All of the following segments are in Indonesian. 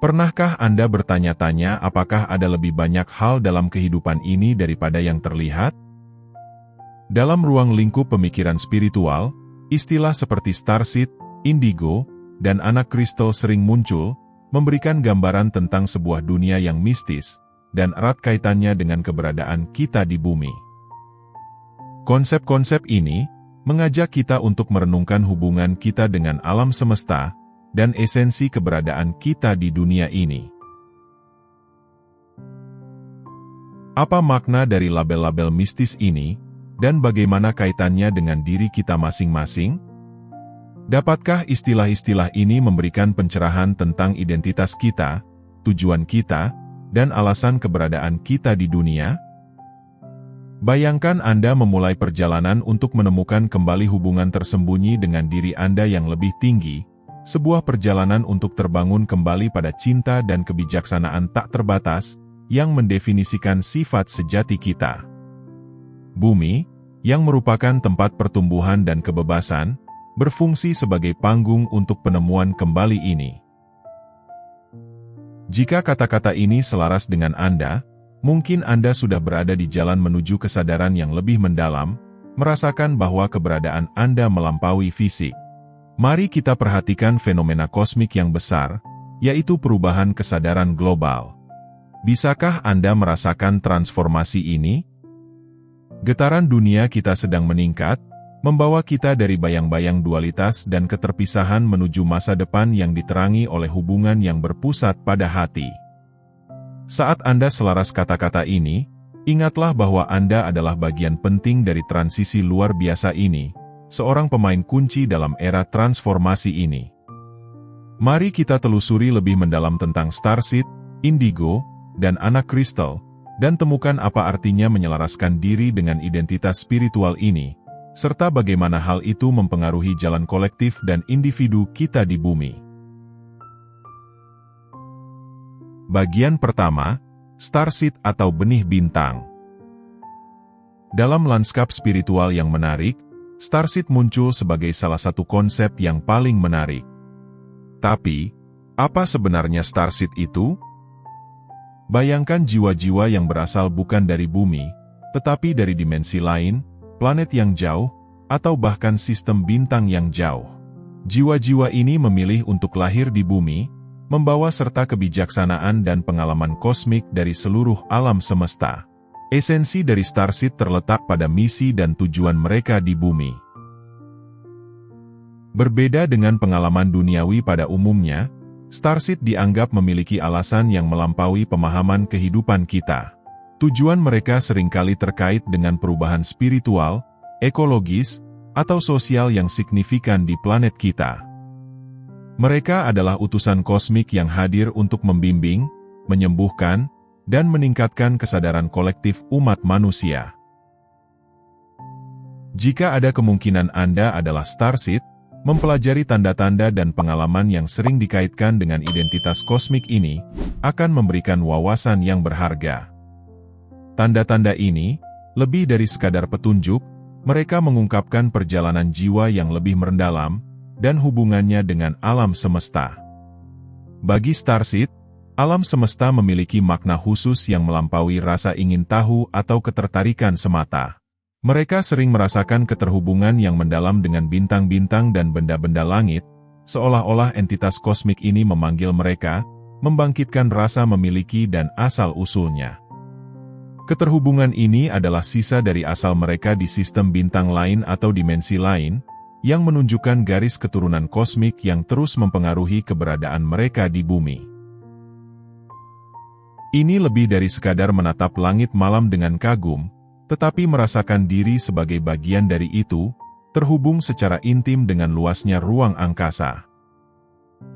Pernahkah Anda bertanya-tanya apakah ada lebih banyak hal dalam kehidupan ini daripada yang terlihat? Dalam ruang lingkup pemikiran spiritual, istilah seperti starseed, indigo, dan anak kristal sering muncul, memberikan gambaran tentang sebuah dunia yang mistis, dan erat kaitannya dengan keberadaan kita di bumi. Konsep-konsep ini mengajak kita untuk merenungkan hubungan kita dengan alam semesta, dan esensi keberadaan kita di dunia ini. Apa makna dari label-label mistis ini, dan bagaimana kaitannya dengan diri kita masing-masing? Dapatkah istilah-istilah ini memberikan pencerahan tentang identitas kita, tujuan kita, dan alasan keberadaan kita di dunia? Bayangkan Anda memulai perjalanan untuk menemukan kembali hubungan tersembunyi dengan diri Anda yang lebih tinggi, sebuah perjalanan untuk terbangun kembali pada cinta dan kebijaksanaan tak terbatas, yang mendefinisikan sifat sejati kita. Bumi, yang merupakan tempat pertumbuhan dan kebebasan, berfungsi sebagai panggung untuk penemuan kembali ini. Jika kata-kata ini selaras dengan Anda, mungkin Anda sudah berada di jalan menuju kesadaran yang lebih mendalam, merasakan bahwa keberadaan Anda melampaui fisik. Mari kita perhatikan fenomena kosmik yang besar, yaitu perubahan kesadaran global. Bisakah Anda merasakan transformasi ini? Getaran dunia kita sedang meningkat, membawa kita dari bayang-bayang dualitas dan keterpisahan menuju masa depan yang diterangi oleh hubungan yang berpusat pada hati. Saat Anda selaras kata-kata ini, ingatlah bahwa Anda adalah bagian penting dari transisi luar biasa ini, seorang pemain kunci dalam era transformasi ini. Mari kita telusuri lebih mendalam tentang starseed, indigo, dan anak kristal, dan temukan apa artinya menyelaraskan diri dengan identitas spiritual ini, serta bagaimana hal itu mempengaruhi jalan kolektif dan individu kita di bumi. Bagian pertama, starseed atau benih bintang. Dalam lanskap spiritual yang menarik, starseed muncul sebagai salah satu konsep yang paling menarik. Tapi, apa sebenarnya starseed itu? Bayangkan jiwa-jiwa yang berasal bukan dari bumi, tetapi dari dimensi lain, planet yang jauh, atau bahkan sistem bintang yang jauh. Jiwa-jiwa ini memilih untuk lahir di bumi, membawa serta kebijaksanaan dan pengalaman kosmik dari seluruh alam semesta. Esensi dari starseed terletak pada misi dan tujuan mereka di bumi. Berbeda dengan pengalaman duniawi pada umumnya, starseed dianggap memiliki alasan yang melampaui pemahaman kehidupan kita. Tujuan mereka seringkali terkait dengan perubahan spiritual, ekologis, atau sosial yang signifikan di planet kita. Mereka adalah utusan kosmik yang hadir untuk membimbing, menyembuhkan, dan meningkatkan kesadaran kolektif umat manusia. Jika ada kemungkinan Anda adalah starseed, mempelajari tanda-tanda dan pengalaman yang sering dikaitkan dengan identitas kosmik ini, akan memberikan wawasan yang berharga. Tanda-tanda ini, lebih dari sekadar petunjuk, mereka mengungkapkan perjalanan jiwa yang lebih mendalam, dan hubungannya dengan alam semesta. Bagi starseed, alam semesta memiliki makna khusus yang melampaui rasa ingin tahu atau ketertarikan semata. Mereka sering merasakan keterhubungan yang mendalam dengan bintang-bintang dan benda-benda langit, seolah-olah entitas kosmik ini memanggil mereka, membangkitkan rasa memiliki dan asal-usulnya. Keterhubungan ini adalah sisa dari asal mereka di sistem bintang lain atau dimensi lain, yang menunjukkan garis keturunan kosmik yang terus mempengaruhi keberadaan mereka di bumi. Ini lebih dari sekadar menatap langit malam dengan kagum, tetapi merasakan diri sebagai bagian dari itu, terhubung secara intim dengan luasnya ruang angkasa.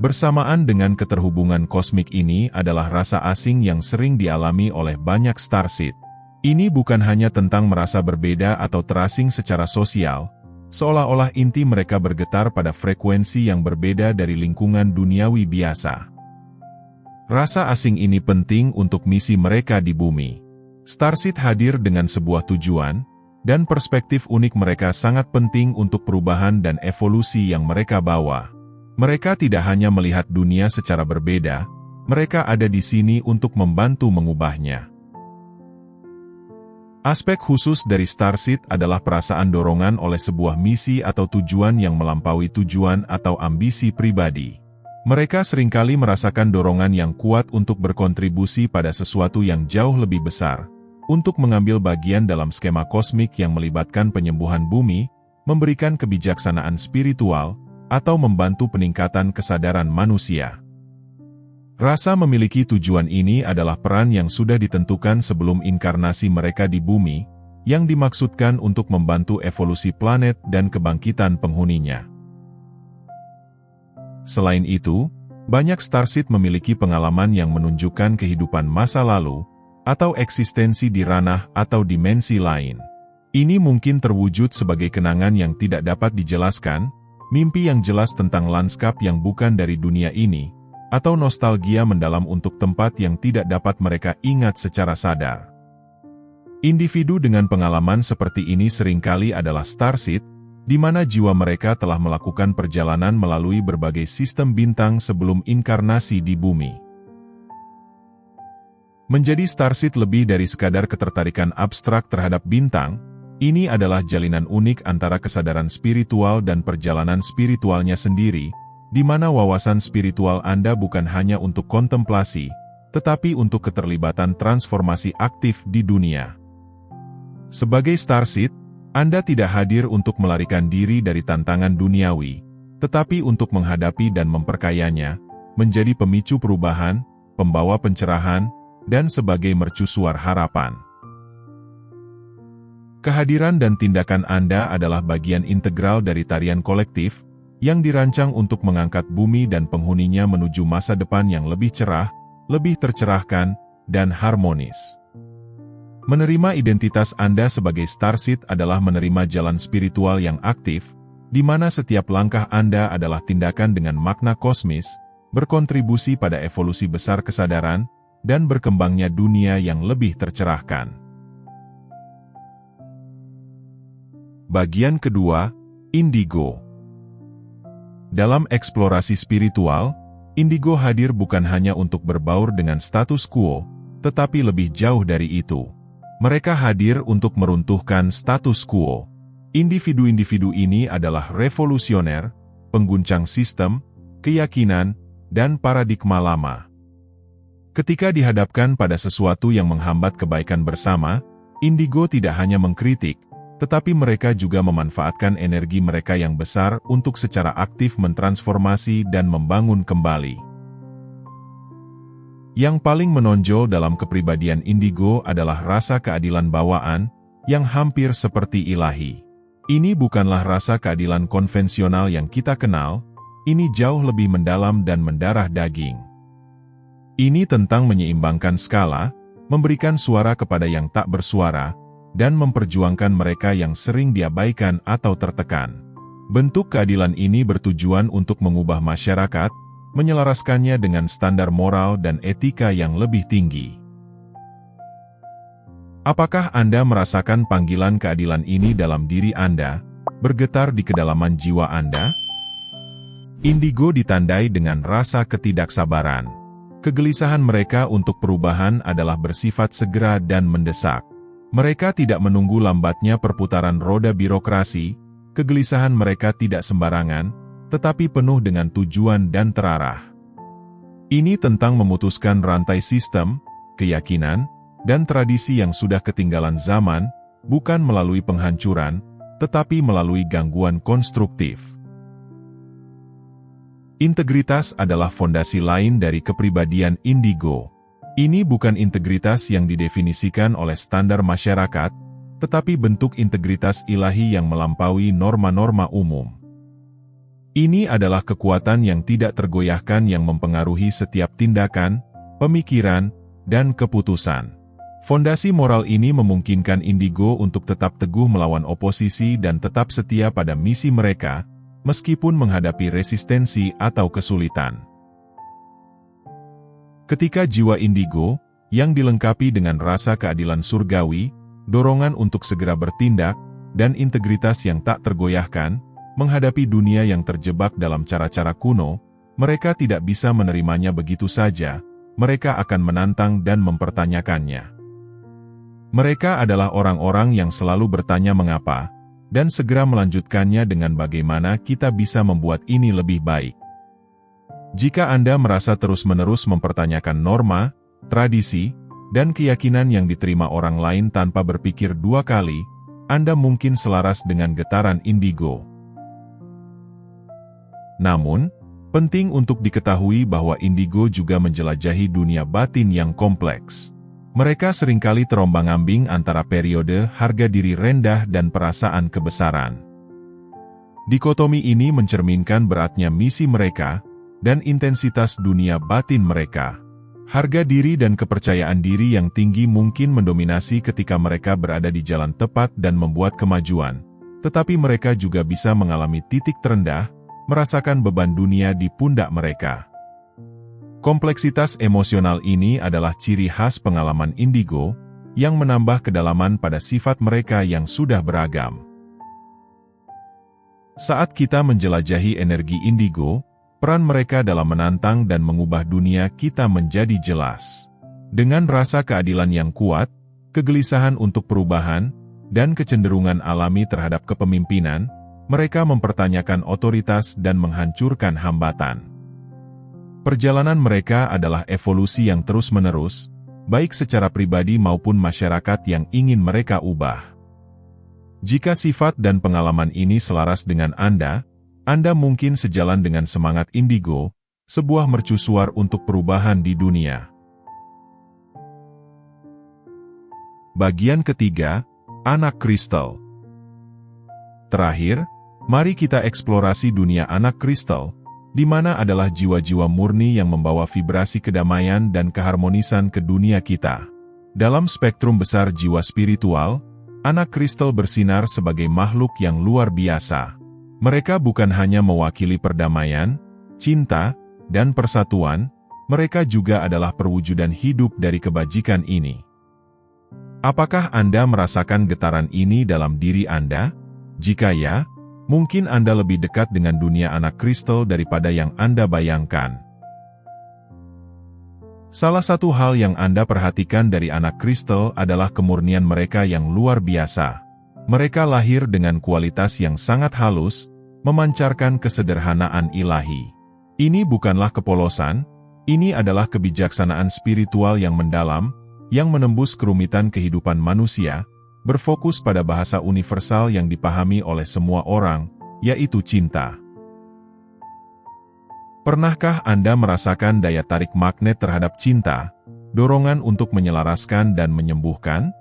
Bersamaan dengan keterhubungan kosmik ini adalah rasa asing yang sering dialami oleh banyak starseed. Ini bukan hanya tentang merasa berbeda atau terasing secara sosial, seolah-olah inti mereka bergetar pada frekuensi yang berbeda dari lingkungan duniawi biasa. Rasa asing ini penting untuk misi mereka di bumi. Starseed hadir dengan sebuah tujuan, dan perspektif unik mereka sangat penting untuk perubahan dan evolusi yang mereka bawa. Mereka tidak hanya melihat dunia secara berbeda, mereka ada di sini untuk membantu mengubahnya. Aspek khusus dari Starseed adalah perasaan dorongan oleh sebuah misi atau tujuan yang melampaui tujuan atau ambisi pribadi. Mereka seringkali merasakan dorongan yang kuat untuk berkontribusi pada sesuatu yang jauh lebih besar, untuk mengambil bagian dalam skema kosmik yang melibatkan penyembuhan bumi, memberikan kebijaksanaan spiritual, atau membantu peningkatan kesadaran manusia. Rasa memiliki tujuan ini adalah peran yang sudah ditentukan sebelum inkarnasi mereka di bumi, yang dimaksudkan untuk membantu evolusi planet dan kebangkitan penghuninya. Selain itu, banyak Starseed memiliki pengalaman yang menunjukkan kehidupan masa lalu, atau eksistensi di ranah atau dimensi lain. Ini mungkin terwujud sebagai kenangan yang tidak dapat dijelaskan, mimpi yang jelas tentang lanskap yang bukan dari dunia ini, atau nostalgia mendalam untuk tempat yang tidak dapat mereka ingat secara sadar. Individu dengan pengalaman seperti ini seringkali adalah Starseed, di mana jiwa mereka telah melakukan perjalanan melalui berbagai sistem bintang sebelum inkarnasi di bumi. Menjadi Starseed lebih dari sekadar ketertarikan abstrak terhadap bintang, ini adalah jalinan unik antara kesadaran spiritual dan perjalanan spiritualnya sendiri, di mana wawasan spiritual Anda bukan hanya untuk kontemplasi, tetapi untuk keterlibatan transformasi aktif di dunia. Sebagai Starseed, Anda tidak hadir untuk melarikan diri dari tantangan duniawi, tetapi untuk menghadapi dan memperkayanya, menjadi pemicu perubahan, pembawa pencerahan, dan sebagai mercusuar harapan. Kehadiran dan tindakan Anda adalah bagian integral dari tarian kolektif, yang dirancang untuk mengangkat bumi dan penghuninya menuju masa depan yang lebih cerah, lebih tercerahkan, dan harmonis. Menerima identitas Anda sebagai Starseed adalah menerima jalan spiritual yang aktif, di mana setiap langkah Anda adalah tindakan dengan makna kosmis, berkontribusi pada evolusi besar kesadaran, dan berkembangnya dunia yang lebih tercerahkan. Bagian kedua, Indigo. Dalam eksplorasi spiritual, Indigo hadir bukan hanya untuk berbaur dengan status quo, tetapi lebih jauh dari itu. Mereka hadir untuk meruntuhkan status quo. Individu-individu ini adalah revolusioner, pengguncang sistem, keyakinan, dan paradigma lama. Ketika dihadapkan pada sesuatu yang menghambat kebaikan bersama, Indigo tidak hanya mengkritik, tetapi mereka juga memanfaatkan energi mereka yang besar untuk secara aktif mentransformasi dan membangun kembali. Yang paling menonjol dalam kepribadian Indigo adalah rasa keadilan bawaan, yang hampir seperti ilahi. Ini bukanlah rasa keadilan konvensional yang kita kenal, ini jauh lebih mendalam dan mendarah daging. Ini tentang menyeimbangkan skala, memberikan suara kepada yang tak bersuara, dan memperjuangkan mereka yang sering diabaikan atau tertekan. Bentuk keadilan ini bertujuan untuk mengubah masyarakat, menyelaraskannya dengan standar moral dan etika yang lebih tinggi. Apakah Anda merasakan panggilan keadilan ini dalam diri Anda, bergetar di kedalaman jiwa Anda? Indigo ditandai dengan rasa ketidaksabaran. Kegelisahan mereka untuk perubahan adalah bersifat segera dan mendesak. Mereka tidak menunggu lambatnya perputaran roda birokrasi, kegelisahan mereka tidak sembarangan, tetapi penuh dengan tujuan dan terarah. Ini tentang memutuskan rantai sistem, keyakinan, dan tradisi yang sudah ketinggalan zaman, bukan melalui penghancuran, tetapi melalui gangguan konstruktif. Integritas adalah fondasi lain dari kepribadian Indigo. Ini bukan integritas yang didefinisikan oleh standar masyarakat, tetapi bentuk integritas ilahi yang melampaui norma-norma umum. Ini adalah kekuatan yang tidak tergoyahkan yang mempengaruhi setiap tindakan, pemikiran, dan keputusan. Fondasi moral ini memungkinkan Indigo untuk tetap teguh melawan oposisi dan tetap setia pada misi mereka, meskipun menghadapi resistensi atau kesulitan. Ketika jiwa Indigo, yang dilengkapi dengan rasa keadilan surgawi, dorongan untuk segera bertindak, dan integritas yang tak tergoyahkan, menghadapi dunia yang terjebak dalam cara-cara kuno, mereka tidak bisa menerimanya begitu saja, mereka akan menantang dan mempertanyakannya. Mereka adalah orang-orang yang selalu bertanya mengapa, dan segera melanjutkannya dengan bagaimana kita bisa membuat ini lebih baik. Jika Anda merasa terus-menerus mempertanyakan norma, tradisi, dan keyakinan yang diterima orang lain tanpa berpikir dua kali, Anda mungkin selaras dengan getaran indigo. Namun, penting untuk diketahui bahwa indigo juga menjelajahi dunia batin yang kompleks. Mereka seringkali terombang-ambing antara periode harga diri rendah dan perasaan kebesaran. Dikotomi ini mencerminkan beratnya misi mereka dan intensitas dunia batin mereka. Harga diri dan kepercayaan diri yang tinggi mungkin mendominasi ketika mereka berada di jalan tepat dan membuat kemajuan, tetapi mereka juga bisa mengalami titik terendah, merasakan beban dunia di pundak mereka. Kompleksitas emosional ini adalah ciri khas pengalaman indigo, yang menambah kedalaman pada sifat mereka yang sudah beragam. Saat kita menjelajahi energi indigo, peran mereka dalam menantang dan mengubah dunia kita menjadi jelas. Dengan rasa keadilan yang kuat, kegelisahan untuk perubahan, dan kecenderungan alami terhadap kepemimpinan, mereka mempertanyakan otoritas dan menghancurkan hambatan. Perjalanan mereka adalah evolusi yang terus-menerus, baik secara pribadi maupun masyarakat yang ingin mereka ubah. Jika sifat dan pengalaman ini selaras dengan Anda mungkin sejalan dengan semangat indigo, sebuah mercusuar untuk perubahan di dunia. Bagian ketiga, anak kristal. Terakhir, mari kita eksplorasi dunia anak kristal, di mana adalah jiwa-jiwa murni yang membawa vibrasi kedamaian dan keharmonisan ke dunia kita. Dalam spektrum besar jiwa spiritual, anak kristal bersinar sebagai makhluk yang luar biasa. Mereka bukan hanya mewakili perdamaian, cinta, dan persatuan, mereka juga adalah perwujudan hidup dari kebajikan ini. Apakah Anda merasakan getaran ini dalam diri Anda? Jika ya, mungkin Anda lebih dekat dengan dunia anak kristal daripada yang Anda bayangkan. Salah satu hal yang Anda perhatikan dari anak kristal adalah kemurnian mereka yang luar biasa. Mereka lahir dengan kualitas yang sangat halus, memancarkan kesederhanaan ilahi. Ini bukanlah kepolosan, ini adalah kebijaksanaan spiritual yang mendalam, yang menembus kerumitan kehidupan manusia, berfokus pada bahasa universal yang dipahami oleh semua orang, yaitu cinta. Pernahkah Anda merasakan daya tarik magnet terhadap cinta, dorongan untuk menyelaraskan dan menyembuhkan?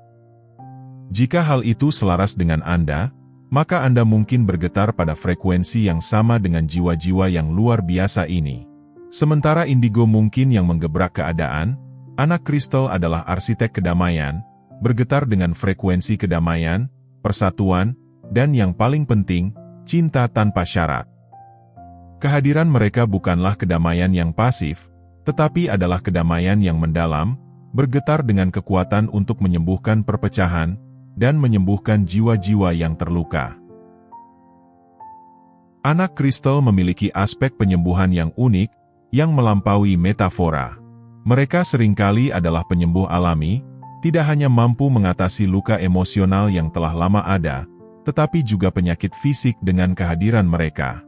Jika hal itu selaras dengan Anda, maka Anda mungkin bergetar pada frekuensi yang sama dengan jiwa-jiwa yang luar biasa ini. Sementara indigo mungkin yang menggebrak keadaan, anak kristal adalah arsitek kedamaian, bergetar dengan frekuensi kedamaian, persatuan, dan yang paling penting, cinta tanpa syarat. Kehadiran mereka bukanlah kedamaian yang pasif, tetapi adalah kedamaian yang mendalam, bergetar dengan kekuatan untuk menyembuhkan perpecahan, dan menyembuhkan jiwa-jiwa yang terluka. Anak kristal memiliki aspek penyembuhan yang unik, yang melampaui metafora. Mereka seringkali adalah penyembuh alami, tidak hanya mampu mengatasi luka emosional yang telah lama ada, tetapi juga penyakit fisik dengan kehadiran mereka.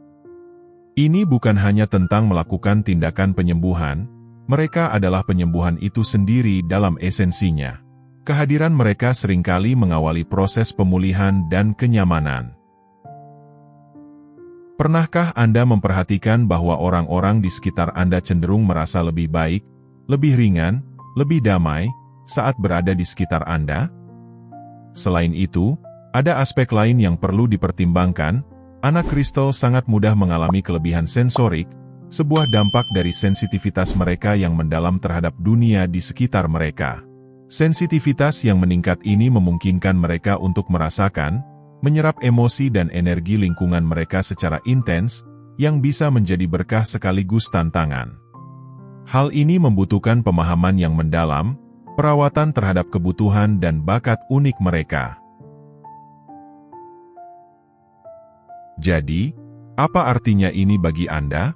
Ini bukan hanya tentang melakukan tindakan penyembuhan, mereka adalah penyembuhan itu sendiri dalam esensinya. Kehadiran mereka seringkali mengawali proses pemulihan dan kenyamanan. Pernahkah Anda memperhatikan bahwa orang-orang di sekitar Anda cenderung merasa lebih baik, lebih ringan, lebih damai, saat berada di sekitar Anda? Selain itu, ada aspek lain yang perlu dipertimbangkan. Anak kristal sangat mudah mengalami kelebihan sensorik, sebuah dampak dari sensitivitas mereka yang mendalam terhadap dunia di sekitar mereka. Sensitivitas yang meningkat ini memungkinkan mereka untuk merasakan, menyerap emosi dan energi lingkungan mereka secara intens, yang bisa menjadi berkah sekaligus tantangan. Hal ini membutuhkan pemahaman yang mendalam, perawatan terhadap kebutuhan dan bakat unik mereka. Jadi, apa artinya ini bagi Anda?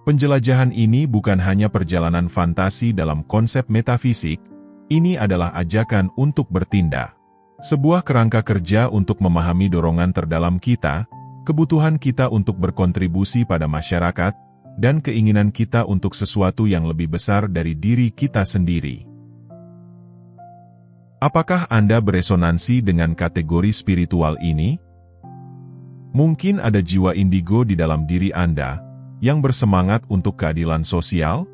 Penjelajahan ini bukan hanya perjalanan fantasi dalam konsep metafisik, ini adalah ajakan untuk bertindak. Sebuah kerangka kerja untuk memahami dorongan terdalam kita, kebutuhan kita untuk berkontribusi pada masyarakat, dan keinginan kita untuk sesuatu yang lebih besar dari diri kita sendiri. Apakah Anda beresonansi dengan kategori spiritual ini? Mungkin ada jiwa indigo di dalam diri Anda, yang bersemangat untuk keadilan sosial?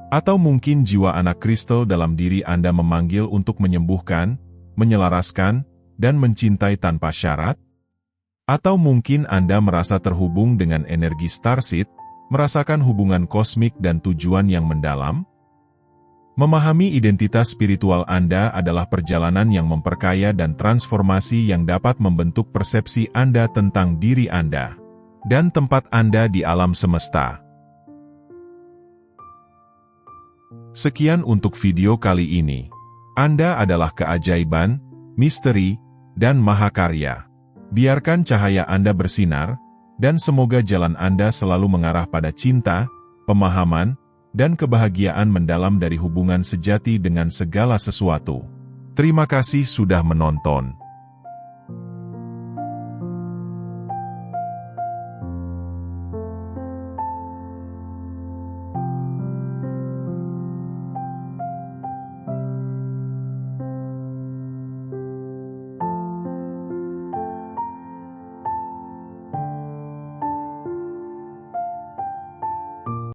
Atau mungkin jiwa anak kristal dalam diri Anda memanggil untuk menyembuhkan, menyelaraskan, dan mencintai tanpa syarat? Atau mungkin Anda merasa terhubung dengan energi starseed, merasakan hubungan kosmik dan tujuan yang mendalam? Memahami identitas spiritual Anda adalah perjalanan yang memperkaya dan transformasi yang dapat membentuk persepsi Anda tentang diri Anda dan tempat Anda di alam semesta. Sekian untuk video kali ini. Anda adalah keajaiban, misteri, dan mahakarya. Biarkan cahaya Anda bersinar, dan semoga jalan Anda selalu mengarah pada cinta, pemahaman, dan kebahagiaan mendalam dari hubungan sejati dengan segala sesuatu. Terima kasih sudah menonton.